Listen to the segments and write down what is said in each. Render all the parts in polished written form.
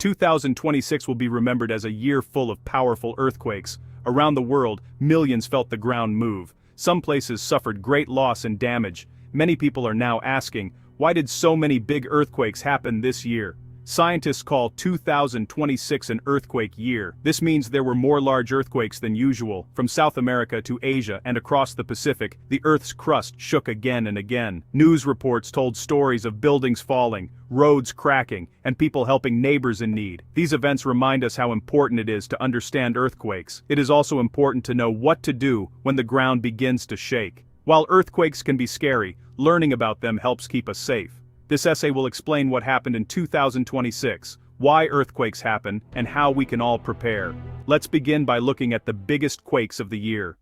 2026 will be remembered as a year full of powerful earthquakes. Around the world, millions felt the ground move. Some places suffered great loss and damage. Many people are now asking, why did so many big earthquakes happen this year? Scientists call 2026 an earthquake year. This means there were more large earthquakes than usual. From South America to Asia and across the Pacific, the Earth's crust shook again and again. News reports told stories of buildings falling, roads cracking, and people helping neighbors in need. These events remind us how important it is to understand earthquakes. It is also important to know what to do when the ground begins to shake. While earthquakes can be scary, learning about them helps keep us safe. This essay will explain what happened in 2026, why earthquakes happen, and how we can all prepare. Let's begin by looking at the biggest quakes of the year.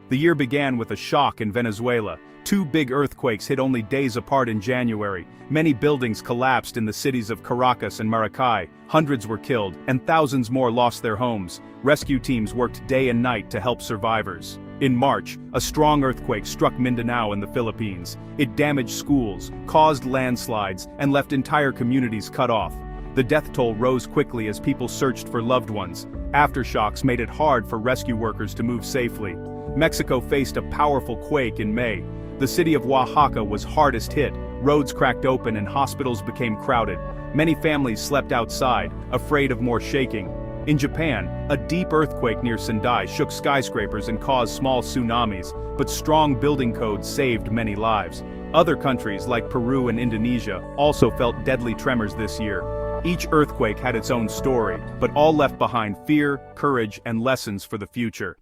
The year began with a shock in Venezuela. Two big earthquakes hit only days apart in January. Many buildings collapsed in the cities of Caracas and Maracay. Hundreds were killed, and thousands more lost their homes. Rescue teams worked day and night to help survivors. In March, a strong earthquake struck Mindanao in the Philippines. It damaged schools, caused landslides, and left entire communities cut off. The death toll rose quickly as people searched for loved ones. Aftershocks made it hard for rescue workers to move safely. Mexico faced a powerful quake in May. The city of Oaxaca was hardest hit. Roads cracked open and hospitals became crowded. Many families slept outside, afraid of more shaking. In Japan, a deep earthquake near Sendai shook skyscrapers and caused small tsunamis, but strong building codes saved many lives. Other countries like Peru and Indonesia also felt deadly tremors this year. Each earthquake had its own story, but all left behind fear, courage, and lessons for the future.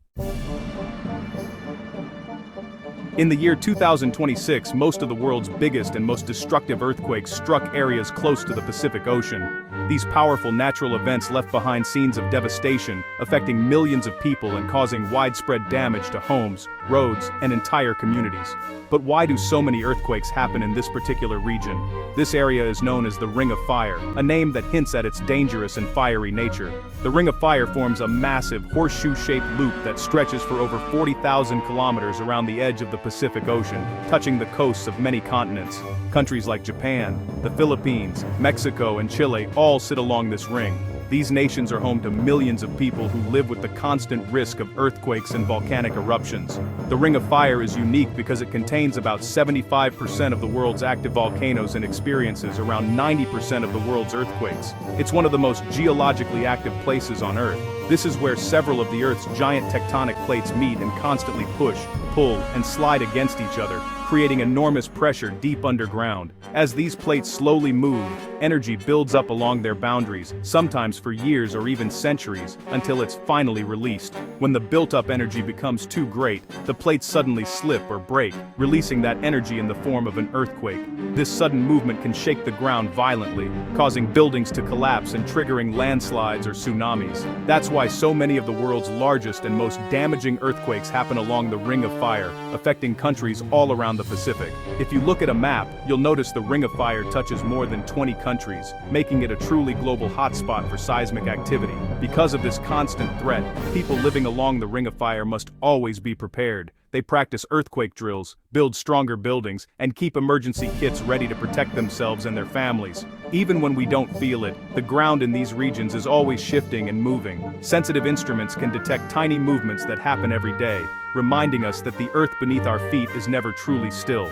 In the year 2026, most of the world's biggest and most destructive earthquakes struck areas close to the Pacific Ocean. These powerful natural events left behind scenes of devastation, affecting millions of people and causing widespread damage to homes, roads, and entire communities. But why do so many earthquakes happen in this particular region? This area is known as the Ring of Fire, a name that hints at its dangerous and fiery nature. The Ring of Fire forms a massive, horseshoe-shaped loop that stretches for over 40,000 kilometers around the edge of the Pacific Ocean, touching the coasts of many continents. Countries like Japan, the Philippines, Mexico, and Chile all sit along this ring. These nations are home to millions of people who live with the constant risk of earthquakes and volcanic eruptions. The Ring of Fire is unique because it contains about 75% of the world's active volcanoes and experiences around 90% of the world's earthquakes. It's one of the most geologically active places on Earth. This is where several of the Earth's giant tectonic plates meet and constantly push, pull, and slide against each other, creating enormous pressure deep underground. As these plates slowly move, energy builds up along their boundaries, sometimes for years or even centuries, until it's finally released. When the built-up energy becomes too great, the plates suddenly slip or break, releasing that energy in the form of an earthquake. This sudden movement can shake the ground violently, causing buildings to collapse and triggering landslides or tsunamis. That's why so many of the world's largest and most damaging earthquakes happen along the Ring of Fire, affecting countries all around the Pacific. If you look at a map, you'll notice the Ring of Fire touches more than 20 countries, making it a truly global hotspot for seismic activity. Because of this constant threat, people living along the Ring of Fire must always be prepared. They practice earthquake drills, build stronger buildings, and keep emergency kits ready to protect themselves and their families. Even when we don't feel it, the ground in these regions is always shifting and moving. Sensitive instruments can detect tiny movements that happen every day, reminding us that the earth beneath our feet is never truly still.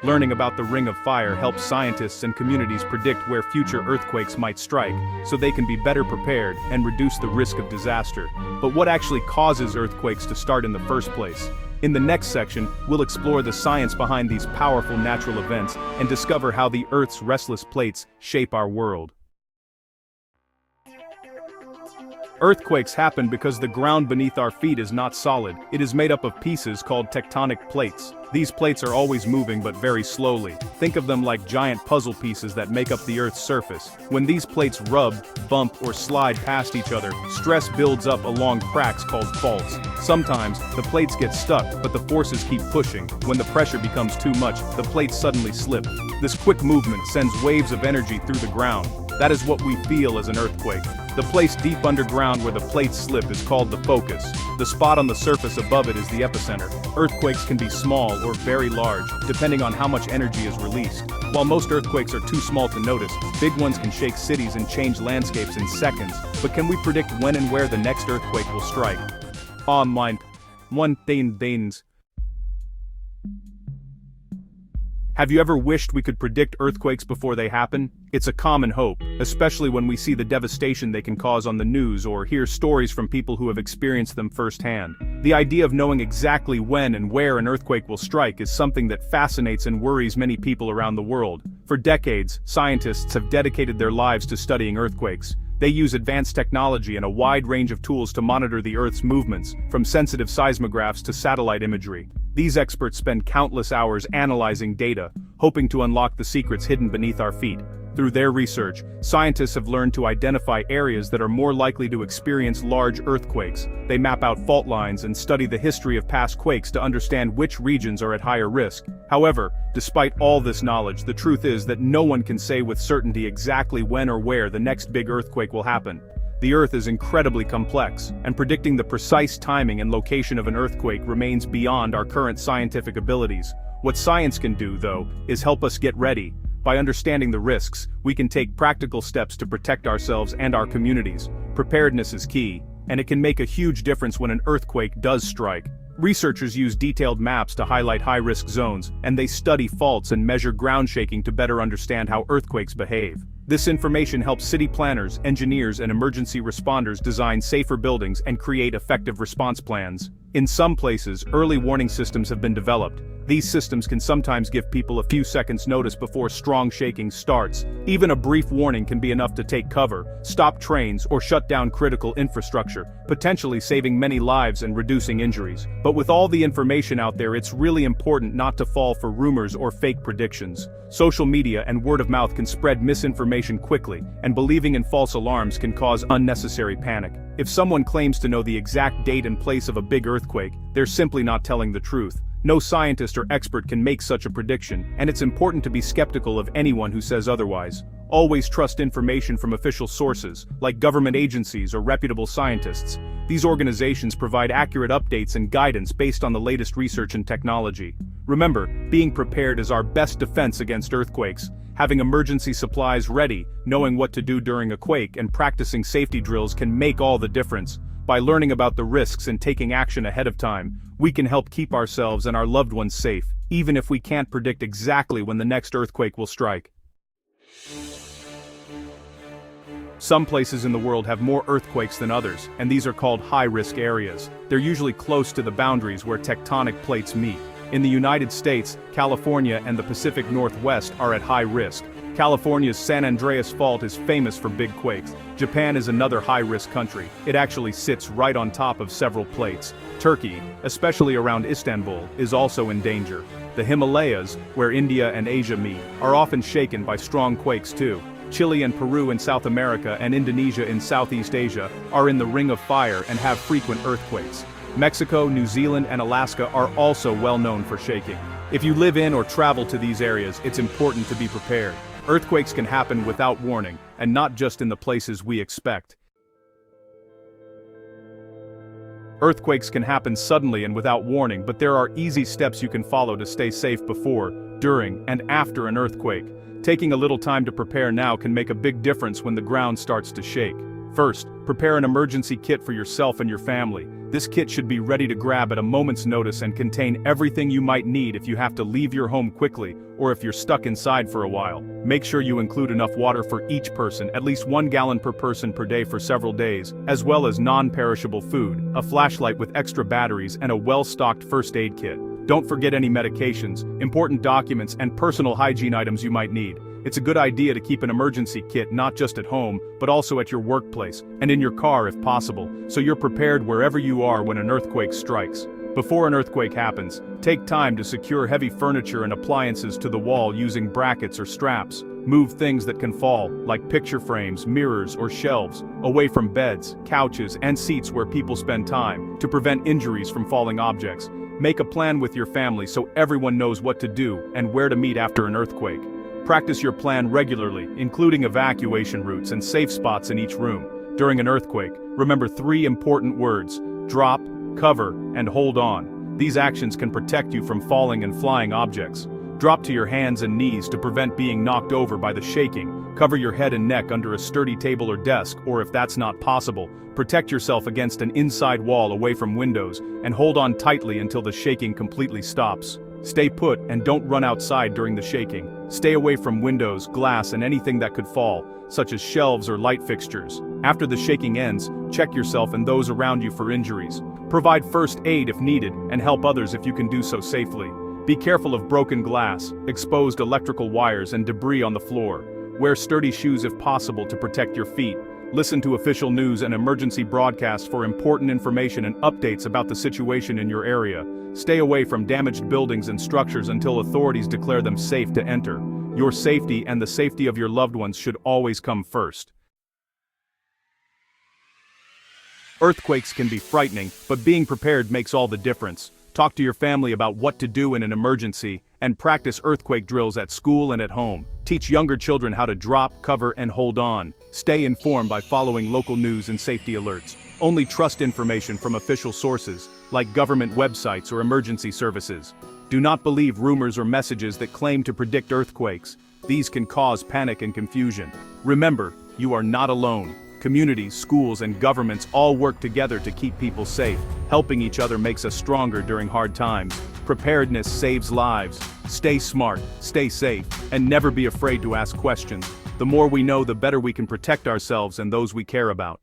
Learning about the Ring of Fire helps scientists and communities predict where future earthquakes might strike, so they can be better prepared and reduce the risk of disaster. But what actually causes earthquakes to start in the first place? In the next section, we'll explore the science behind these powerful natural events and discover how the Earth's restless plates shape our world. Earthquakes happen because the ground beneath our feet is not solid. It is made up of pieces called tectonic plates. These plates are always moving but very slowly. Think of them like giant puzzle pieces that make up the Earth's surface. When these plates rub, bump, or slide past each other, stress builds up along cracks called faults. Sometimes, the plates get stuck, but the forces keep pushing. When the pressure becomes too much, the plates suddenly slip. This quick movement sends waves of energy through the ground. That is what we feel as an earthquake. The place deep underground where the plates slip is called the focus. The spot on the surface above it is the epicenter. Earthquakes can be small or very large, depending on how much energy is released. While most earthquakes are too small to notice, big ones can shake cities and change landscapes in seconds. But can we predict when and where the next earthquake will strike? Online. One things. Have you ever wished we could predict earthquakes before they happen? It's a common hope, especially when we see the devastation they can cause on the news or hear stories from people who have experienced them firsthand. The idea of knowing exactly when and where an earthquake will strike is something that fascinates and worries many people around the world. For decades, scientists have dedicated their lives to studying earthquakes. They use advanced technology and a wide range of tools to monitor the Earth's movements, from sensitive seismographs to satellite imagery. These experts spend countless hours analyzing data, hoping to unlock the secrets hidden beneath our feet. Through their research, scientists have learned to identify areas that are more likely to experience large earthquakes. They map out fault lines and study the history of past quakes to understand which regions are at higher risk. However, despite all this knowledge, the truth is that no one can say with certainty exactly when or where the next big earthquake will happen. The Earth is incredibly complex, and predicting the precise timing and location of an earthquake remains beyond our current scientific abilities. What science can do, though, is help us get ready. By understanding the risks, we can take practical steps to protect ourselves and our communities. Preparedness is key, and it can make a huge difference when an earthquake does strike. Researchers use detailed maps to highlight high-risk zones, and they study faults and measure ground shaking to better understand how earthquakes behave. This information helps city planners, engineers, and emergency responders design safer buildings and create effective response plans. In some places, early warning systems have been developed. These systems can sometimes give people a few seconds' notice before strong shaking starts. Even a brief warning can be enough to take cover, stop trains, or shut down critical infrastructure, potentially saving many lives and reducing injuries. But with all the information out there, it's really important not to fall for rumors or fake predictions. Social media and word of mouth can spread misinformation quickly, and believing in false alarms can cause unnecessary panic. If someone claims to know the exact date and place of a big earthquake, they're simply not telling the truth. No scientist or expert can make such a prediction, and it's important to be skeptical of anyone who says otherwise. Always trust information from official sources, like government agencies or reputable scientists. These organizations provide accurate updates and guidance based on the latest research and technology. Remember, being prepared is our best defense against earthquakes. Having emergency supplies ready, knowing what to do during a quake, and practicing safety drills can make all the difference. By learning about the risks and taking action ahead of time, we can help keep ourselves and our loved ones safe, even if we can't predict exactly when the next earthquake will strike. Some places in the world have more earthquakes than others, and these are called high-risk areas. They're usually close to the boundaries where tectonic plates meet. In the United States, California and the Pacific Northwest are at high risk. California's San Andreas Fault is famous for big quakes. Japan is another high-risk country. It actually sits right on top of several plates. Turkey, especially around Istanbul, is also in danger. The Himalayas, where India and Asia meet, are often shaken by strong quakes too. Chile and Peru in South America and Indonesia in Southeast Asia are in the Ring of Fire and have frequent earthquakes. Mexico, New Zealand, and Alaska are also well known for shaking. If you live in or travel to these areas, it's important to be prepared. Earthquakes can happen without warning, and not just in the places we expect. Earthquakes can happen suddenly and without warning, but there are easy steps you can follow to stay safe before, during, and after an earthquake. Taking a little time to prepare now can make a big difference when the ground starts to shake. First, prepare an emergency kit for yourself and your family. This kit should be ready to grab at a moment's notice and contain everything you might need if you have to leave your home quickly, or if you're stuck inside for a while. Make sure you include enough water for each person, at least 1 gallon per person per day for several days, as well as non-perishable food, a flashlight with extra batteries, and a well-stocked first aid kit. Don't forget any medications, important documents, and personal hygiene items you might need. It's a good idea to keep an emergency kit not just at home, but also at your workplace, and in your car if possible, so you're prepared wherever you are when an earthquake strikes. Before an earthquake happens, take time to secure heavy furniture and appliances to the wall using brackets or straps. Move things that can fall, like picture frames, mirrors, or shelves, away from beds, couches, and seats where people spend time, to prevent injuries from falling objects. Make a plan with your family so everyone knows what to do and where to meet after an earthquake. Practice your plan regularly, including evacuation routes and safe spots in each room. During an earthquake, remember 3 important words: drop, cover, and hold on. These actions can protect you from falling and flying objects. Drop to your hands and knees to prevent being knocked over by the shaking. Cover your head and neck under a sturdy table or desk, or if that's not possible, protect yourself against an inside wall away from windows, and hold on tightly until the shaking completely stops. Stay put and don't run outside during the shaking. Stay away from windows, glass, and anything that could fall, such as shelves or light fixtures. After the shaking ends, check yourself and those around you for injuries. Provide first aid if needed, and help others if you can do so safely. Be careful of broken glass, exposed electrical wires, and debris on the floor. Wear sturdy shoes if possible to protect your feet. Listen to official news and emergency broadcasts for important information and updates about the situation in your area. Stay away from damaged buildings and structures until authorities declare them safe to enter. Your safety and the safety of your loved ones should always come first. Earthquakes can be frightening, but being prepared makes all the difference. Talk to your family about what to do in an emergency, and practice earthquake drills at school and at home. Teach younger children how to drop, cover, and hold on. Stay informed by following local news and safety alerts. Only trust information from official sources, like government websites or emergency services. Do not believe rumors or messages that claim to predict earthquakes. These can cause panic and confusion. Remember, you are not alone. Communities, schools, and governments all work together to keep people safe. Helping each other makes us stronger during hard times. Preparedness saves lives. Stay smart, stay safe, and never be afraid to ask questions. The more we know, the better we can protect ourselves and those we care about.